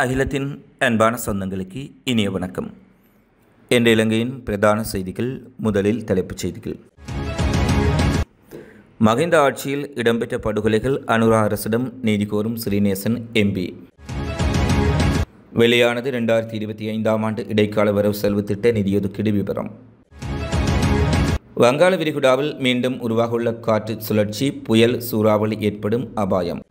அகிலத்தின் அன்பான சொந்தங்களுக்கு இனிய வணக்கம். என்ற இலங்கையின் பிரதான செய்திகள். முதலில் தலைப்புச் செய்திகள். மஹிந்த ஆட்சியில் இடம்பெற்ற படுகொலைகள் அனுரா அரசிடம் நீதி கோரும் ஸ்ரீநேசன் எம்பி. வெளியானது 2025 ஆண்டு இடைக்கால வரவு செலவு திட்ட நிதியொதுக்கீடு விவரம். வங்காள விரிகுடாவில் மீண்டும் உருவாகவுள்ள காற்று சுழற்சி, புயல், சூறாவளி ஏற்படும் அபாயம்.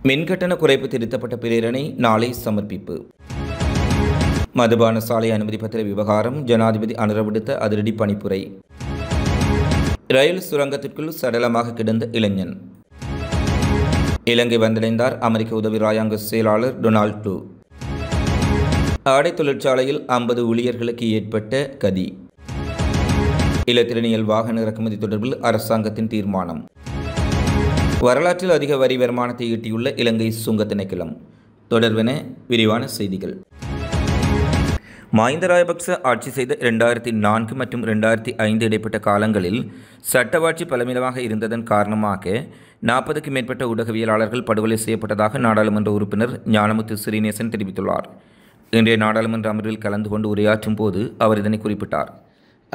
மின்கட்டண குறைப்பு திருத்தப்பட்ட பிரேரணை நாளை சமர்ப்பிப்பு. மதுபான சாலை அனுமதி பத்திர விவகாரம், ஜனாதிபதி அனுர விடுத்த அதிரடி பணிப்புரை. ரயில் சுரங்கத்திற்குள் சடலமாக கிடந்த இளைஞன். இலங்கை வந்தடைந்தார் அமெரிக்க உதவி ராயாங்க செயலாளர் டொனால்ட் ட்ரூ. ஆடை தொழிற்சாலையில் 50 ஊழியர்களுக்கு ஏற்பட்ட கதி. இலத்திரனியல் வாகன இறக்குமதி தொடர்பில் அரசாங்கத்தின் தீர்மானம். வரலாற்றில் அதிக வரி வருமானத்தை ஈட்டியுள்ள இலங்கை சுங்க திணைக்களம். தொடர்பென விரிவான செய்திகள். மஹிந்த ராஜபக்ச ஆட்சி செய்த 2004 மற்றும் 2005 இடைப்பட்ட காலங்களில் சட்டவாட்சி பலமிதமாக இருந்ததன் காரணமாக 40க்கும் மேற்பட்ட ஊடகவியலாளர்கள் படுகொலை செய்யப்பட்டதாக நாடாளுமன்ற உறுப்பினர் ஞானமுத்து ஸ்ரீநேசன் தெரிவித்துள்ளார். இன்றைய நாடாளுமன்ற அமர்வில் கலந்து கொண்டு உரையாற்றும் போது அவர் இதனை குறிப்பிட்டார்.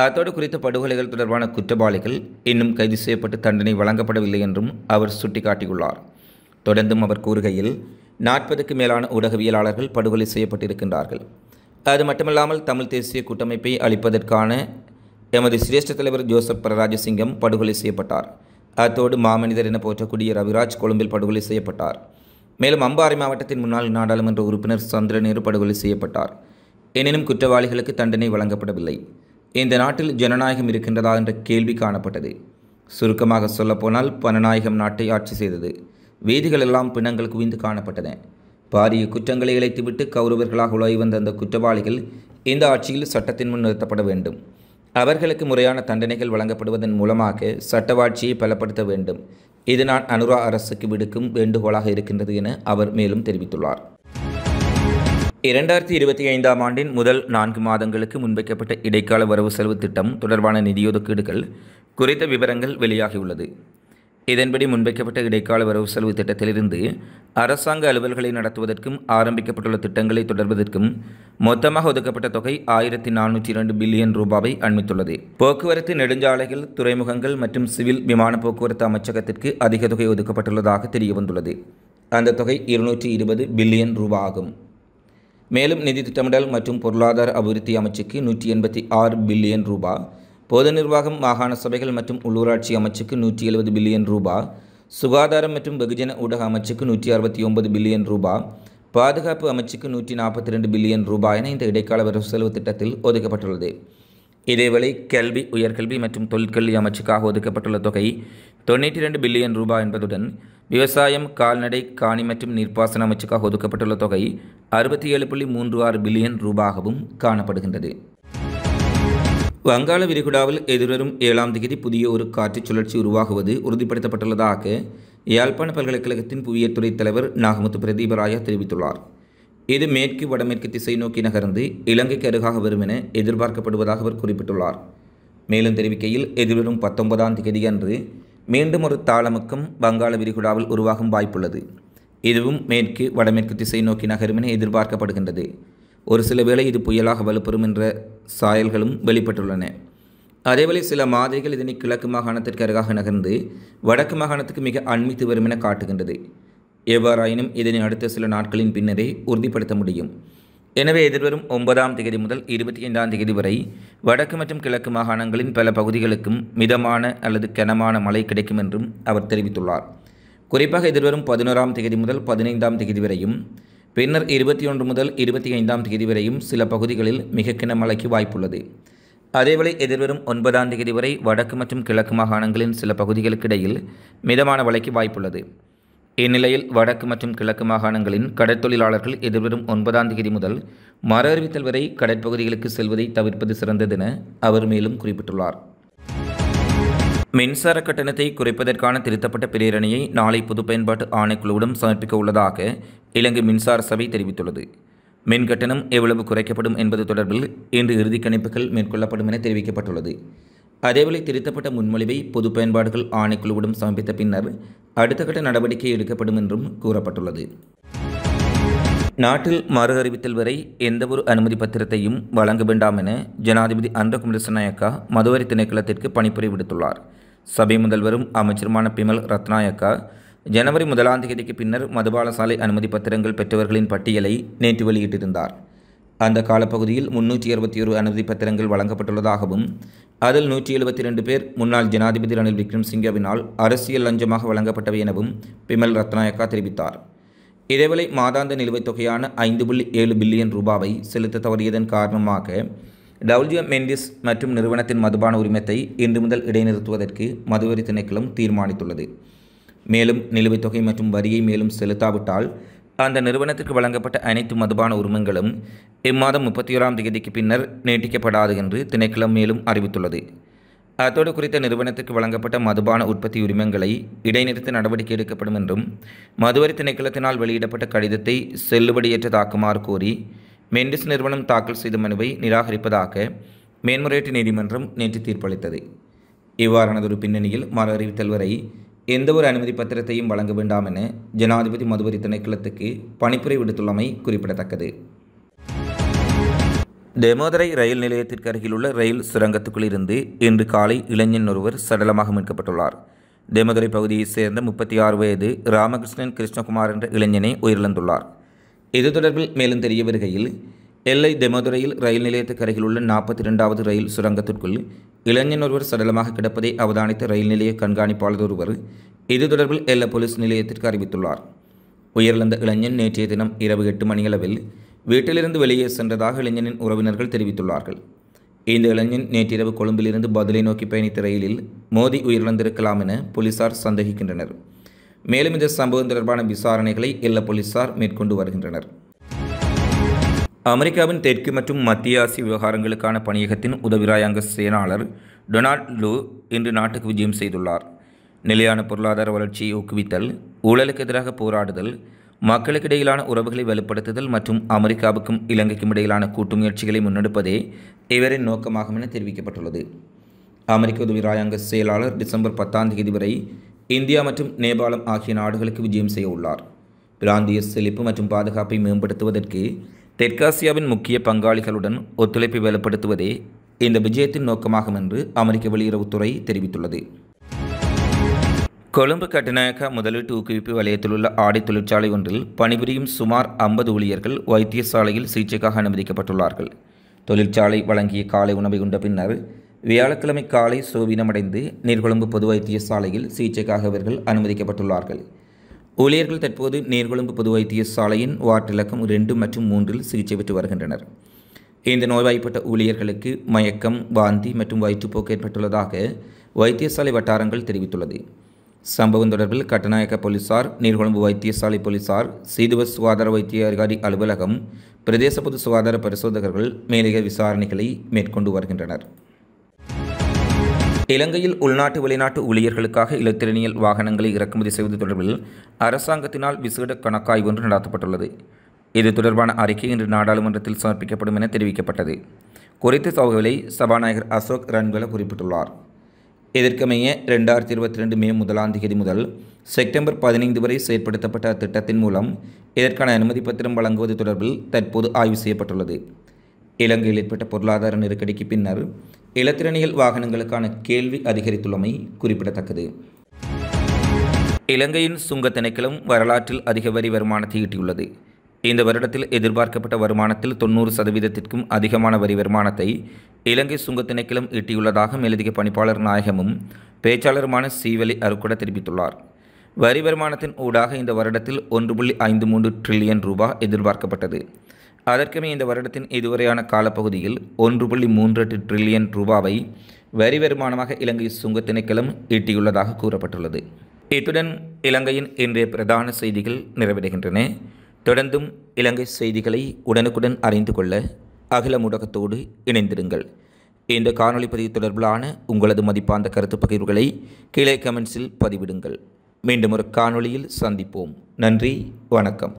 அத்தோடு குறித்த படுகொலைகள் தொடர்பான குற்றவாளிகள் இன்னும் கைது செய்யப்பட்டு தண்டனை வழங்கப்படவில்லை என்றும் அவர் சுட்டிக்காட்டியுள்ளார். தொடர்ந்தும் அவர் கூறுகையில் 40க்கு மேலான ஊடகவியலாளர்கள் படுகொலை செய்யப்பட்டிருக்கின்றார்கள். அது மட்டுமல்லாமல் தமிழ் தேசிய கூட்டமைப்பை அளிப்பதற்கான எமது சிரேஷ்ட தலைவர் ஜோசப் பரராஜசிங்கம் படுகொலை செய்யப்பட்டார். அத்தோடு மாமனிதர் என போற்றக்கூடிய ரவிராஜ் கொழும்பில் படுகொலை செய்யப்பட்டார். மேலும் அம்பாறை மாவட்டத்தின் முன்னாள் நாடாளுமன்ற உறுப்பினர் சந்திரநேரு படுகொலை செய்யப்பட்டார். எனினும் குற்றவாளிகளுக்கு தண்டனை வழங்கப்படவில்லை. இந்த நாட்டில் ஜனநாயகம் இருக்கின்றதா என்ற கேள்வி காணப்பட்டது. சுருக்கமாக சொல்லப்போனால் பணநாயகம் நாட்டை ஆட்சி செய்தது. வீதிகள் எல்லாம் பிணங்கள் குவிந்து காணப்பட்டன. பாரிய குற்றங்களை இழைத்துவிட்டு கௌரவர்களாக உலகி வந்த அந்த குற்றவாளிகள் இந்த ஆட்சியில் சட்டத்தின் முன் நிறுத்தப்பட வேண்டும். அவர்களுக்கு முறையான தண்டனைகள் வழங்கப்படுவதன் மூலமாக சட்டவாட்சியை பலப்படுத்த வேண்டும். இது நான் அனுரா அரசுக்கு விடுக்கும் வேண்டுகோளாக இருக்கின்றது என அவர் மேலும் தெரிவித்துள்ளார். 2025 ஆண்டின் முதல் 4 மாதங்களுக்கு முன்வைக்கப்பட்ட இடைக்கால வரவு செலவு திட்டம் தொடர்பான நிதியொதுக்கீடுகள் குறித்த விவரங்கள் வெளியாகியுள்ளது. இதன்படி முன்வைக்கப்பட்ட இடைக்கால வரவு செலவு திட்டத்திலிருந்து அரசாங்க அலுவல்களை நடத்துவதற்கும் ஆரம்பிக்கப்பட்டுள்ள திட்டங்களை தொடர்வதற்கும் மொத்தமாக ஒதுக்கப்பட்ட தொகை 1402 பில்லியன் ரூபாவை அண்மித்துள்ளது. போக்குவரத்து, நெடுஞ்சாலைகள், துறைமுகங்கள் மற்றும் சிவில் விமான போக்குவரத்து அமைச்சகத்திற்கு அதிக தொகை ஒதுக்கப்பட்டுள்ளதாக தெரியவந்துள்ளது. அந்த தொகை 220 பில்லியன் ரூபா ஆகும். மேலும் நிதி திட்டமிடல் மற்றும் பொருளாதார அபிவிருத்தி அமைச்சுக்கு 186 பில்லியன் ரூபா, பொது நிர்வாகம், மாகாண சபைகள் மற்றும் உள்ளூராட்சி அமைச்சுக்கு 170 பில்லியன் ரூபா, சுகாதாரம் மற்றும் வெகுஜன ஊடக அமைச்சுக்கு 169 பில்லியன் ரூபா, பாதுகாப்பு அமைச்சுக்கு 142 பில்லியன் ரூபாய் என இந்த இடைக்கால வரவு செலவு திட்டத்தில் ஒதுக்கப்பட்டுள்ளது. இதேவேளை கல்வி, உயர்கல்வி மற்றும் தொழிற்கல்வி அமைச்சுக்காக ஒதுக்கப்பட்டுள்ள தொகை 92 பில்லியன் ரூபாய் என்பதுடன் விவசாயம், கால்நடை, காணி மற்றும் நீர்ப்பாசன அமைச்சுக்காக ஒதுக்கப்பட்டுள்ள தொகை 67.36 பில்லியன் ரூபாகவும் காணப்படுகின்றது. வங்காள விரிகுடாவில் எதிர்வரும் 7ஆம் தேதி புதிய ஒரு காற்று சுழற்சி உருவாகுவது உறுதிப்படுத்தப்பட்டுள்ளதாக யாழ்ப்பாண பல்கலைக்கழகத்தின் புவியியல் துறை தலைவர் நாகமுத்து பிரதீபராயா தெரிவித்துள்ளார். இது மேற்கு வடமேற்கு திசை நோக்கி நகர்ந்து இலங்கைக்கு அருகாக வரும் என எதிர்பார்க்கப்படுவதாக அவர் குறிப்பிட்டுள்ளார். மேலும் தெரிவிக்கையில் எதிர்வரும் 19ஆம் தேதி அன்று மீண்டும் ஒரு தாளமுக்கம் வங்காள விரிகுடாவில் உருவாகும் வாய்ப்புள்ளது. இதுவும் மேற்கு வடமேற்கு திசை நோக்கி நகரும் என எதிர்பார்க்கப்படுகின்றது. ஒரு சில வேளை இது புயலாக வலுப்பெறும் என்ற சாயல்களும் வெளிப்பட்டுள்ளன. அதேவேளை சில மாதிரிகள் இதனை கிழக்கு மாகாணத்திற்கு அருகாக நகர்ந்து வடக்கு மாகாணத்துக்கு மிக அண்மித்து வரும் என காட்டுகின்றது. எவ்வாறாயினும் இதனை அடுத்த சில நாட்களின் பின்னரே உறுதிப்படுத்த முடியும். எனவே எதிர்வரும் 9ஆம் தேதி முதல் 25ஆம் தேதி வரை வடக்கு மற்றும் கிழக்கு மாகாணங்களின் பல பகுதிகளுக்கும் மிதமான அல்லது கனமான மழை கிடைக்கும் என்றும் அவர் தெரிவித்துள்ளார். குறிப்பாக எதிர்வரும் 11ஆம் தேதி முதல் 15ஆம் தேதி வரையும், பின்னர் 21 முதல் 25ஆம் தேதி வரையும் சில பகுதிகளில் மிக கனமழைக்கு வாய்ப்புள்ளது. அதேவேளை எதிர்வரும் 9ஆம் தேதி வரை வடக்கு மற்றும் கிழக்கு மாகாணங்களின் சில பகுதிகளுக்கு இடையில் மிதமான மழைக்கு வாய்ப்புள்ளது. இந்நிலையில் வடக்கு மற்றும் கிழக்கு மாகாணங்களின் கடற்தொழிலாளர்கள் எதிர்வரும் 9ஆம் தேதி முதல் மறு அறிவித்தல் வரை கடற்பகுதிகளுக்கு செல்வதை தவிர்ப்பது சிறந்ததென அவர் மேலும் குறிப்பிட்டுள்ளார். மின்சார கட்டணத்தை குறைப்பதற்கான திருத்தப்பட்ட பிரேரணையை நாளை பொது பயன்பாட்டு ஆணைக்குழுவிடம் சமர்ப்பிக்க உள்ளதாக இலங்கை மின்சார சபை தெரிவித்துள்ளது. மின் கட்டணம் எவ்வளவு குறைக்கப்படும் என்பது தொடர்பில் இன்று இறுதி கணிப்புகள் மேற்கொள்ளப்படும் என தெரிவிக்கப்பட்டுள்ளது. அதேவேளை திருத்தப்பட்ட முன்மொழிவை பொது பயன்பாடுகள் ஆணைக்குழுவிடம் சமர்ப்பித்த பின்னர் அடுத்த கட்ட நடவடிக்கை எடுக்கப்படும் என்றும் கூறப்பட்டுள்ளது. நாட்டில் மறு அறிவித்தல் வரை எந்தவொரு அனுமதி பத்திரத்தையும் வழங்க வேண்டாம் என ஜனாதிபதி அன்றகுமார திசாநாயக்கா மதுவரி திணைக்களத்திற்கு பணிப்புரை விடுத்துள்ளார். சபை முதல்வரும் அமைச்சருமான பிமல் ரத்நாயக்கா ஜனவரி 1ஆம் தேதிக்கு பின்னர் மதுபானசாலை அனுமதி பத்திரங்கள் பெற்றவர்களின் பட்டியலை நேற்று வெளியிட்டிருந்தார். அந்த காலப்பகுதியில் 361 அனுமதி பத்திரங்கள் வழங்கப்பட்டுள்ளதாகவும் அதில் 172 பேர் முன்னாள் ஜனாதிபதி ரணில் விக்ரமசிங்கவினால் அரசியல் லஞ்சமாக வழங்கப்பட்டவை எனவும் பிமல் ரத்நாயக்கா தெரிவித்தார். இதேவேளை மாதாந்த நிலுவைத் தொகையான 5.7 பில்லியன் ரூபாவை செலுத்த தவறியதன் காரணமாக டபிள்யூ மெண்டிஸ் மற்றும் நிறுவனத்தின் மதுபான உரிமத்தை இன்று முதல் இடைநிறுத்துவதற்கு மதுவரி திணைக்களம் தீர்மானித்துள்ளது. மேலும் நிலுவைத் தொகை மற்றும் வரியை மேலும் செலுத்தாவிட்டால் அந்த நிறுவனத்திற்கு வழங்கப்பட்ட அனைத்து மதுபான உரிமங்களும் இம்மாதம் 31ஆம் தேதிக்கு பின்னர் நீட்டிக்கப்படாது என்று திணைக்களம் மேலும் அறிவித்துள்ளது. அத்தோடு குறித்த நிறுவனத்திற்கு வழங்கப்பட்ட மதுபான உற்பத்தி உரிமங்களை இடைநிறுத்த நடவடிக்கை எடுக்கப்படும் என்றும் மதுவரி திணைக்களத்தினால் வெளியிடப்பட்ட கடிதத்தை செல்லுபடியற்றதாக்குமாறு கோரி மெண்டிஸ் நிறுவனம் தாக்கல் செய்த மனுவை நிராகரிப்பதாக மேன்முறையீட்டு நீதிமன்றம் நேற்று தீர்ப்பளித்தது. இவ்வாறானதொரு பின்னணியில் மறு அறிவித்தல் வரை எந்தவொரு அனுமதி பத்திரத்தையும் வழங்க வேண்டாம் என ஜனாதிபதி மதுவரி திணைக்களத்துக்கு பணிப்புரை விடுத்துள்ளமை குறிப்பிடத்தக்கது. தெமோதரை ரயில் நிலையத்திற்கு அருகிலுள்ள ரயில் சுரங்கத்துக்குள் இருந்து இன்று காலை இளைஞன் ஒருவர் சடலமாக மீட்கப்பட்டுள்ளார். தெமோதரை பகுதியைச் சேர்ந்த 36 வயது ராமகிருஷ்ணன் கிருஷ்ணகுமார் என்ற இளைஞனே உயிரிழந்துள்ளார். இது தொடர்பில் மேலும் தெரிய வருகையில் எல்லை தெமோதரையில் ரயில் நிலையத்துக்கு அருகிலுள்ள 42வது ரயில் சுரங்கத்திற்குள் இளைஞன் ஒருவர் சடலமாக கிடப்பதை அவதானித்த ரயில் நிலைய கண்காணிப்பாளர் ஒருவர் இது தொடர்பில் எல்லை போலீஸ் நிலையத்திற்கு அறிவித்துள்ளார். உயிரிழந்த இளைஞன் நேற்றைய தினம் இரவு 8 மணியளவில் வீட்டிலிருந்து வெளியே சென்றதாக இளைஞனின் உறவினர்கள் தெரிவித்துள்ளார்கள். இந்த இளைஞன் நேற்றிரவு கொழும்பிலிருந்து பதிலை நோக்கி பயணித்த ரயிலில் மோதி உயிரிழந்திருக்கலாம் என போலீசார் சந்தேகிக்கின்றனர். மேலும் இந்த சம்பவம் தொடர்பான விசாரணைகளை எல்லை போலீசார் மேற்கொண்டு வருகின்றனர். அமெரிக்காவின் தெற்கு மற்றும் மத்திய ஆசிய விவகாரங்களுக்கான பணியகத்தின் உதவி ராஜாங்க செயலாளர் டொனால்ட் லூ இன்று நாட்டுக்கு விஜயம் செய்துள்ளார். நிலையான பொருளாதார வளர்ச்சியை ஊக்குவித்தல், ஊழலுக்கு எதிராக போராடுதல், மக்களுக்கிடையிலான உறவுகளை வலுப்படுத்துதல் மற்றும் அமெரிக்காவுக்கும் இலங்கைக்கும் இடையிலான கூட்டு முயற்சிகளை முன்னெடுப்பதே இவரின் நோக்கமாகும் என தெரிவிக்கப்பட்டுள்ளது. அமெரிக்க உதவி ராஜாங்க செயலாளர் டிசம்பர் 10ஆம் தேதி வரை இந்தியா மற்றும் நேபாளம் ஆகிய நாடுகளுக்கு விஜயம் செய்ய உள்ளார். பிராந்திய செழிப்பு மற்றும் பாதுகாப்பை மேம்படுத்துவதற்கு தெற்காசியாவின் முக்கிய பங்காளிகளுடன் ஒத்துழைப்பை வலுப்படுத்துவதே இந்த விஜயத்தின் நோக்கமாகும் என்று அமெரிக்க வெளியுறவுத்துறை தெரிவித்துள்ளது. கொழும்பு கட்டுநாயக்கா முதலீட்டு ஊக்குவிப்பு வலயத்தில் உள்ள ஆடை தொழிற்சாலை ஒன்றில் பணிபுரியும் சுமார் 50 ஊழியர்கள் வைத்தியசாலையில் சிகிச்சைக்காக அனுமதிக்கப்பட்டுள்ளார்கள். தொழிற்சாலை வழங்கிய காலை உணவை உண்ட பின்னர் வியாழக்கிழமை காலை சோவினமடைந்து நீர்கொழும்பு பொது வைத்தியசாலையில் சிகிச்சைக்காக இவர்கள் அனுமதிக்கப்பட்டுள்ளார்கள். ஊழியர்கள் தற்போது நீர்கொழும்பு பொது வைத்தியசாலையின் வார்டு இலக்கம் 2 மற்றும் 3இல் சிகிச்சை பெற்று வருகின்றனர். இந்த நோய்வாய்ப்பட்ட ஊழியர்களுக்கு மயக்கம், வாந்தி மற்றும் வயிற்றுப்போக்கு ஏற்பட்டுள்ளதாக வைத்தியசாலை வட்டாரங்கள் தெரிவித்துள்ளது. சம்பவம் தொடர்பில் கட்டுநாயக்க போலீசார், நீர்கொழும்பு வைத்தியசாலை போலீசார், சீதுவ சுகாதார வைத்திய அதிகாரி அலுவலகம், பிரதேச பொது சுகாதார பரிசோதகர்கள் மேலதிக விசாரணைகளை மேற்கொண்டு வருகின்றனர். இலங்கையில் உள்நாட்டு வெளிநாட்டு ஊழியர்களுக்காக இலத்திரனியல் வாகனங்களை இறக்குமதி செய்வது தொடர்பில் அரசாங்கத்தினால் விசேட கணக்காய்வு ஒன்று நடத்தப்பட்டுள்ளது. இது தொடர்பான அறிக்கை இன்று நாடாளுமன்றத்தில் சமர்ப்பிக்கப்படும் என தெரிவிக்கப்பட்டது. குறித்த தகவலை சபாநாயகர் அசோக் ரன்வல குறிப்பிட்டுள்ளார். இதற்கமைய 2022 மே 1ஆம் தேதி முதல் செப்டம்பர் 15 வரை செயற்படுத்தப்பட்ட அத்திட்டத்தின் மூலம் இதற்கான அனுமதி பத்திரம் வழங்குவது தொடர்பில் தற்போது ஆய்வு செய்யப்பட்டுள்ளது. இலங்கையில் ஏற்பட்ட பொருளாதார நெருக்கடிக்கு பின்னர் இலத்திரனியல் வாகனங்களுக்கான கேள்வி அதிகரித்துள்ளமை குறிப்பிடத்தக்கது. இலங்கையின் சுங்க திணைக்களம் வரலாற்றில் அதிக வரி வருமானத்தை ஈட்டியுள்ளது. இந்த வருடத்தில் எதிர்பார்க்கப்பட்ட வருமானத்தில் 90%க்கும் அதிகமான வரி வருமானத்தை இலங்கை சுங்க திணைக்களம் ஈட்டியுள்ளதாக மேலதிக பணிப்பாளர் நாயகமும் பேச்சாளருமான சீவலி அருக்குட தெரிவித்துள்ளார். வரி வருமானத்தின் ஊடாக இந்த வருடத்தில் 1.53 டிரில்லியன் ரூபாய் எதிர்பார்க்கப்பட்டது. அதற்குமே இந்த வருடத்தின் இதுவரையான காலப்பகுதியில் 1.38 டிரில்லியன் ரூபாவை வரி வருமானமாக இலங்கை சுங்க திணைக்களம் ஈட்டியுள்ளதாக கூறப்பட்டுள்ளது. இத்துடன் இலங்கையின் இன்றைய பிரதான செய்திகள் நிறைவடைகின்றன. தொடர்ந்தும் இலங்கை செய்திகளை உடனுக்குடன் அறிந்து கொள்ள அகில ஊடகத்தோடு இணைந்திருங்கள். இந்த காணொளி பதிவு தொடர்பிலான உங்களது மதிப்பார்ந்த கருத்து பகிர்வுகளை கீழே கமெண்ட்ஸில் பதிவிடுங்கள். மீண்டும் ஒரு காணொளியில் சந்திப்போம். நன்றி, வணக்கம்.